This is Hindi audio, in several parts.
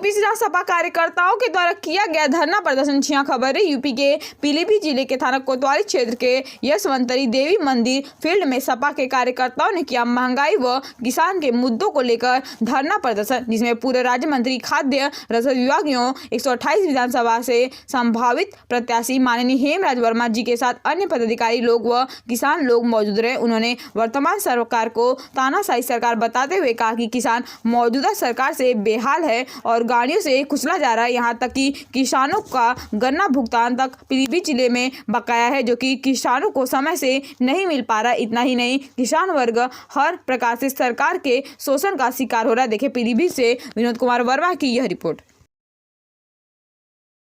यूपी से जहां सपा कार्यकर्ताओं के द्वारा किया गया धरना प्रदर्शन। छियां खबर है यूपी के पीलीभीत जिले के थाना कोतवाली क्षेत्र के यशवंतरी देवी मंदिर फील्ड में सपा के कार्यकर्ताओं ने किया महंगाई व किसान के मुद्दों को लेकर धरना प्रदर्शन, जिसमें पूर्व राज्य मंत्री खाद्य रसद विभागियों 128 विधानसभा से संभावित प्रत्याशी माननीय हेमराज वर्मा जी के साथ अन्य पदाधिकारी लोग व किसान लोग मौजूद रहे। उन्होंने वर्तमान सरकार को तानाशाही सरकार बताते हुए कहा कि किसान मौजूदा सरकार से बेहाल है और गाड़ियों से कुचला जा रहा है। यहाँ तक कि किसानों का गन्ना भुगतान तक पीलीभीत जिले में बकाया है, जो कि किसानों को समय से नहीं मिल पा रहा। इतना ही नहीं, किसान वर्ग हर प्रकार से सरकार के शोषण का शिकार हो रहा है। देखिए पीलीभीत से विनोद कुमार वर्मा की यह रिपोर्ट।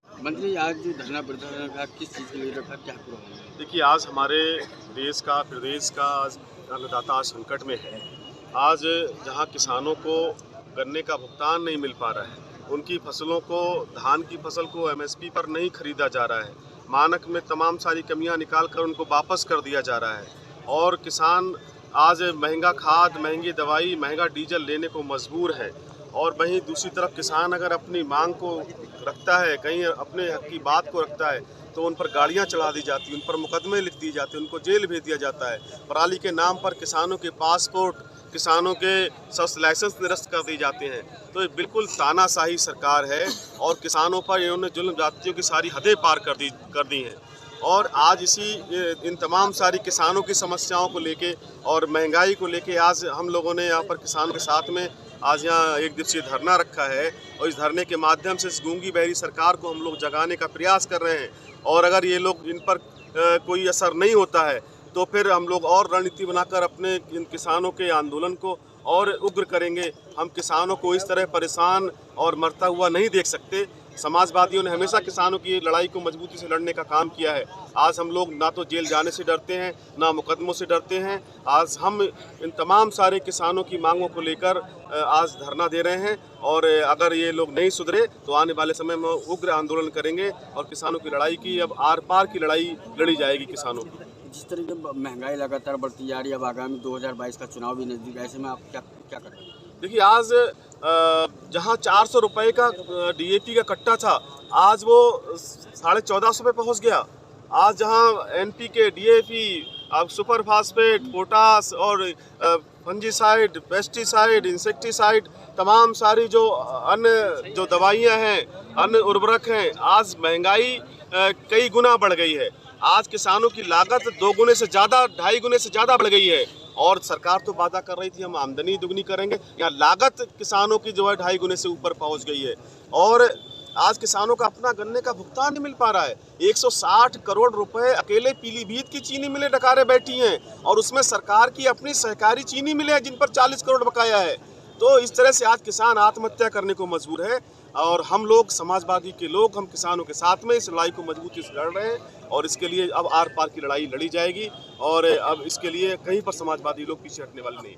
मंत्री, आज जो धरना प्रदर्शन रखा किस चीज़ के लिए रखा, क्या पूरा होगा? देखिए, आज हमारे देश का प्रदेश का अन्नदाता संकट में है। आज जहां किसानों को गन्ने का भुगतान नहीं मिल पा रहा है, उनकी फसलों को, धान की फसल को एमएसपी पर नहीं खरीदा जा रहा है, मानक में तमाम सारी कमियां निकाल कर उनको वापस कर दिया जा रहा है और किसान आज महंगा खाद, महंगी दवाई, महंगा डीजल लेने को मजबूर है। और वहीं दूसरी तरफ किसान अगर अपनी मांग को रखता है, कहीं अपने हक की बात को रखता है, तो उन पर गाड़ियां चढ़ा दी जाती, उन पर मुकदमे लिख दिए जाते, उनको जेल भेज दिया जाता है। पराली के नाम पर किसानों के पासपोर्ट, किसानों के शस्त्र लाइसेंस निरस्त कर दिए जाते हैं। तो ये बिल्कुल तानाशाही सरकार है और किसानों पर इन्होंने जुल्म जातियों की सारी हदें पार कर दी हैं। और आज इन तमाम सारी किसानों की समस्याओं को लेके और महंगाई को लेके आज हम लोगों ने यहाँ पर किसानों के साथ में आज यहाँ एक दिवसीय धरना रखा है और इस धरने के माध्यम से इस गूंगी बहरी सरकार को हम लोग जगाने का प्रयास कर रहे हैं। और अगर ये लोग इन पर कोई असर नहीं होता है तो फिर हम लोग और रणनीति बनाकर अपने इन किसानों के आंदोलन को और उग्र करेंगे। हम किसानों को इस तरह परेशान और मरता हुआ नहीं देख सकते। समाजवादियों ने हमेशा किसानों की लड़ाई को मजबूती से लड़ने का काम किया है। आज हम लोग ना तो जेल जाने से डरते हैं, ना मुकदमों से डरते हैं। आज हम इन तमाम सारे किसानों की मांगों को लेकर आज धरना दे रहे हैं और अगर ये लोग नहीं सुधरे तो आने वाले समय में उग्र आंदोलन करेंगे और किसानों की लड़ाई की अब आर पार की लड़ाई लड़ी जाएगी किसानों की। जिस तरीके से महंगाई लगातार बढ़ती जा रही है, अब आगामी 2022 का चुनाव भी नजदीक है, ऐसे में आप क्या कर रहे हैं? देखिए, आज जहां 400 रुपये का डीएपी का कट्टा था, आज वो 1450 पे पहुंच गया। आज जहां एनपीके, डीएपी, अब सुपर फास्फेट, पोटास और फंजीसाइड, पेस्टिसाइड, इंसेक्टिसाइड, तमाम सारी जो अन्य जो दवाइयां हैं, अन्य उर्वरक हैं, आज महंगाई कई गुना बढ़ गई है। आज किसानों की लागत 2 गुने से ज़्यादा, 2.5 गुने से ज़्यादा बढ़ गई है। और सरकार तो वादा कर रही थी हम आमदनी दुगनी करेंगे, यहाँ लागत किसानों की जो है 2.5 गुने से ऊपर पहुंच गई है। और आज किसानों का अपना गन्ने का भुगतान नहीं मिल पा रहा है। 160 करोड़ रुपए अकेले पीलीभीत की चीनी मिलें डकारे बैठी हैं और उसमें सरकार की अपनी सहकारी चीनी मिलें हैं जिन पर 40 करोड़ बकाया है। तो इस तरह से आज किसान आत्महत्या करने को मजबूर है और हम लोग समाजवादी के लोग, हम किसानों के साथ में इस लड़ाई को मजबूती से लड़ रहे हैं और इसके लिए अब आर पार की लड़ाई लड़ी जाएगी और अब इसके लिए कहीं पर समाजवादी लोग पीछे हटने वाले नहीं।